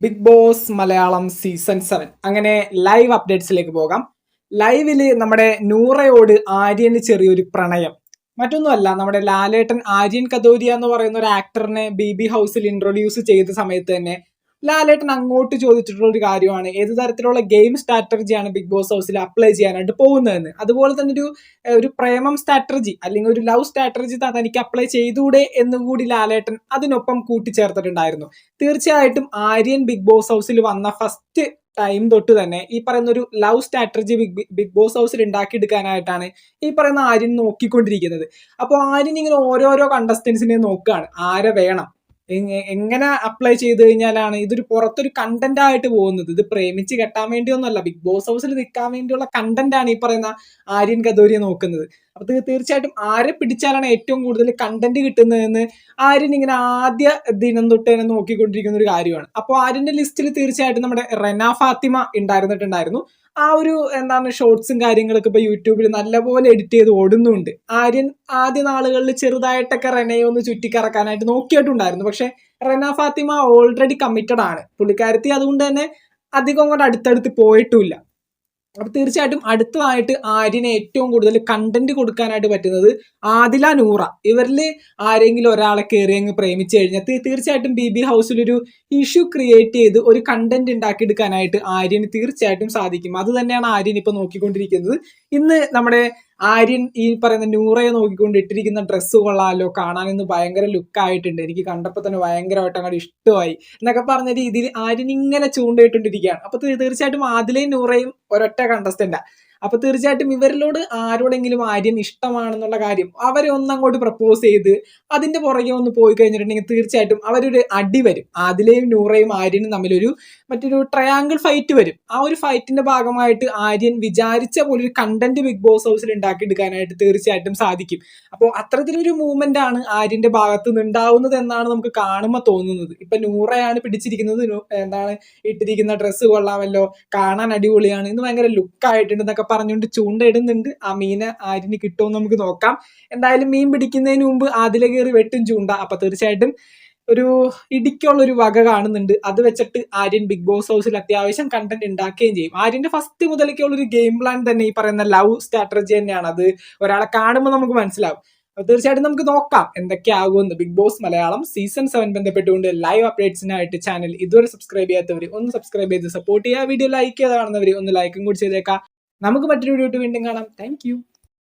Big boss Malayalam season 7 അങ്ങനെ live അപ്ഡേറ്റ്സിലേക്ക് പോകാം. ലൈവില് നമ്മുടെ നൂറയോട് ആര്യന് ചെറിയൊരു പ്രണയം. മറ്റൊന്നുമല്ല, നമ്മുടെ ലാലേട്ടൻ ആര്യൻ കദോരിയ എന്ന് പറയുന്ന ഒരു ആക്ടറിനെ ബി ഹൗസിൽ ഇൻട്രൊഡ്യൂസ് ചെയ്ത സമയത്ത് തന്നെ ലാലേട്ടൻ അങ്ങോട്ട് ചോദിച്ചിട്ടുള്ള ഒരു കാര്യമാണ് ഏത് തരത്തിലുള്ള ഗെയിം സ്ട്രാറ്റജിയാണ് ബിഗ് ബോസ് ഹൗസിൽ അപ്ലൈ ചെയ്യാനായിട്ട് പോകുന്നതെന്ന്. അതുപോലെ തന്നെ ഒരു പ്രേമം സ്ട്രാറ്റജി അല്ലെങ്കിൽ ഒരു ലവ് സ്ട്രാറ്റജി തനിക്ക് അപ്ലൈ ചെയ്തൂടെ എന്നുകൂടി ലാലേട്ടൻ അതിനൊപ്പം കൂട്ടിച്ചേർത്തിട്ടുണ്ടായിരുന്നു. തീർച്ചയായിട്ടും ആര്യൻ ബിഗ് ബോസ് ഹൗസിൽ വന്ന ഫസ്റ്റ് ടൈം തൊട്ട് തന്നെ ഈ പറയുന്ന ഒരു ലവ് സ്ട്രാറ്റജി ബിഗ് ബോസ് ഹൗസിൽ ഉണ്ടാക്കിയെടുക്കാനായിട്ടാണ് ഈ പറയുന്ന ആര്യൻ നോക്കിക്കൊണ്ടിരിക്കുന്നത്. അപ്പോൾ ആര്യൻ ഇങ്ങനെ ഓരോരോ കണ്ടസ്റ്റൻസിനെ നോക്കുകയാണ്, ആരെ വേണം, എങ്ങനെ അപ്ലൈ ചെയ്ത് കഴിഞ്ഞാലാണ് ഇതൊരു പുറത്തൊരു കണ്ടന്റ് ആയിട്ട് പോകുന്നത്. ഇത് പ്രേമിച്ച് കെട്ടാൻ വേണ്ടിയൊന്നുമല്ല, ബിഗ് ബോസ് ഹൗസിൽ നിൽക്കാൻ വേണ്ടിയുള്ള കണ്ടന്റ് ആണ് ഈ പറയുന്ന ആര്യൻ കദോരിയെ നോക്കുന്നത്. അപ്പൊ തീർച്ചയായിട്ടും ആരെ പിടിച്ചാലാണ് ഏറ്റവും കൂടുതൽ കണ്ടന്റ് കിട്ടുന്നതെന്ന് ആര്യൻ ഇങ്ങനെ ആദ്യ ദിനം തൊട്ട് തന്നെ നോക്കിക്കൊണ്ടിരിക്കുന്ന ഒരു കാര്യമാണ്. അപ്പോൾ ആര്യന്റെ ലിസ്റ്റിൽ തീർച്ചയായിട്ടും നമ്മുടെ റെന ഫാത്തിമ ഉണ്ടായിരുന്നിട്ടുണ്ടായിരുന്നു. ആ ഒരു ഷോർട്സും കാര്യങ്ങളൊക്കെ ഇപ്പൊ യൂട്യൂബിൽ നല്ലപോലെ എഡിറ്റ് ചെയ്ത് ഓടുന്നുണ്ട്. ആര്യൻ ആദ്യ നാളുകളിൽ ചെറുതായിട്ടൊക്കെ റെനയെ ഒന്ന് ചുറ്റിക്കറക്കാനായിട്ട് നോക്കിയിട്ടുണ്ടായിരുന്നു. പക്ഷെ റെന ഫാത്തിമ ഓൾറെഡി കമ്മിറ്റഡ് ആണ് പുള്ളിക്കാരത്തി, അതുകൊണ്ട് തന്നെ അധികം കൊണ്ട് അടുത്തടുത്ത് പോയിട്ടുമില്ല. അപ്പൊ തീർച്ചയായിട്ടും അടുത്തതായിട്ട് ആര്യന് ഏറ്റവും കൂടുതൽ കണ്ടന്റ് കൊടുക്കാനായിട്ട് പറ്റുന്നത് ആദില, നൂറ. ഇവരിൽ ആരെങ്കിലും ഒരാളെ കയറി അങ്ങ് പ്രേമിച്ചു കഴിഞ്ഞാൽ തീർച്ചയായിട്ടും ബി ഹൗസിൽ ഒരു ഇഷ്യൂ ക്രിയേറ്റ് ചെയ്ത് ഒരു കണ്ടന്റ് ഉണ്ടാക്കിയെടുക്കാനായിട്ട് ആര്യന് തീർച്ചയായിട്ടും സാധിക്കും. അത് തന്നെയാണ് ആര്യൻ ഇപ്പൊ നോക്കിക്കൊണ്ടിരിക്കുന്നത്. ഇന്ന് നമ്മുടെ ആര്യൻ ഈ പറയുന്ന നൂറയെ നോക്കിക്കൊണ്ട് ഇട്ടിരിക്കുന്ന ഡ്രസ്സ് കൊള്ളാലോ, കാണാൻ ഇന്ന് ഭയങ്കര ലുക്കായിട്ടുണ്ട്, എനിക്ക് കണ്ടപ്പോൾ തന്നെ ഭയങ്കരമായിട്ട് അങ്ങോട്ട് ഇഷ്ടമായി എന്നൊക്കെ പറഞ്ഞ രീതിയിൽ ആര്യൻ ഇങ്ങനെ ചൂണ്ടയിട്ടോണ്ടിരിക്കുകയാണ്. അപ്പൊ തീർച്ചയായിട്ടും ആദിലയും നൂറയും ഒരൊറ്റ കണ്ടസ്റ്റന്റാ. അപ്പൊ തീർച്ചയായിട്ടും ഇവരിലോട് ആരോടെങ്കിലും ആര്യൻ ഇഷ്ടമാണെന്നുള്ള കാര്യം അവരെ ഒന്നങ്ങോട്ട് പ്രപ്പോസ് ചെയ്ത് അതിന്റെ പുറകെ ഒന്ന് പോയി കഴിഞ്ഞിട്ടുണ്ടെങ്കിൽ തീർച്ചയായിട്ടും അവരൊരു അടി വരും. ആദിലയും നൂറയും ആര്യനും തമ്മിലൊരു മറ്റൊരു ട്രയാങ്കിൾ ഫൈറ്റ് വരും. ആ ഒരു ഫൈറ്റിന്റെ ഭാഗമായിട്ട് ആര്യൻ വിചാരിച്ച പോലെ ഒരു കണ്ടന്റ് ബിഗ് ബോസ് ഹൗസിൽ ഉണ്ടാക്കിയെടുക്കാനായിട്ട് തീർച്ചയായിട്ടും സാധിക്കും. അപ്പോൾ അത്തരത്തിലൊരു മൂവ്മെന്റ് ആണ് ആര്യന്റെ ഭാഗത്ത് നിന്ന് ഉണ്ടാവുന്നത് എന്നാണ് നമുക്ക് കാണുമ്പോൾ തോന്നുന്നത്. ഇപ്പൊ നൂറയാണ് പിടിച്ചിരിക്കുന്നത്, ഇട്ടിരിക്കുന്ന ഡ്രസ്സ് കൊള്ളാമല്ലോ, കാണാൻ അടിപൊളിയാണ്, ഇന്ന് ഭയങ്കര ലുക്കായിട്ടുണ്ട് എന്നൊക്കെ പറഞ്ഞുകൊണ്ട് ചൂണ്ടയിടുന്നുണ്ട്. ആ മീനെ ആര്യന് കിട്ടുമെന്ന് നമുക്ക് നോക്കാം. എന്തായാലും മീൻ പിടിക്കുന്നതിന് മുമ്പ് അതിലെ കയറി വെട്ടും ചൂണ്ട. അപ്പൊ തീർച്ചയായിട്ടും ഒരു ഇടിക്കുള്ള ഒരു വക കാണുന്നുണ്ട്. അത് വെച്ചിട്ട് ആര്യൻ ബിഗ് ബോസ് ഹൗസിൽ അത്യാവശ്യം കണ്ടന്റ് ഉണ്ടാക്കുകയും ചെയ്യും. ആര്യന്റെ ഫസ്റ്റ് മുതലേക്കുള്ള ഒരു ഗെയിം പ്ലാൻ തന്നെ ഈ പറയുന്ന ലവ് സ്ട്രാറ്റജി തന്നെയാണ്. അത് ഒരാളെ കാണുമ്പോൾ നമുക്ക് മനസ്സിലാവും. തീർച്ചയായിട്ടും നമുക്ക് നോക്കാം എന്തൊക്കെയാകുമെന്ന്. ബിഗ് ബോസ് മലയാളം സീസൺ 7 ബന്ധപ്പെട്ടുകൊണ്ട് ലൈവ് അപ്ഡേറ്റ്സിനായിട്ട് ചാനൽ ഇതുവരെ സബ്സ്ക്രൈബ് ചെയ്യാത്തവർ ഒന്ന് സബ്സ്ക്രൈബ് ചെയ്ത് സപ്പോർട്ട് ചെയ്യുക. വീഡിയോ ലൈക്ക് ചെയ്ത് കാണുന്നവർ ഒന്ന് ലൈക്കും കൂടി ചെയ്തേക്കാം. നമുക്ക് മറ്റൊരു വീഡിയോ വീണ്ടും കാണാം. താങ്ക്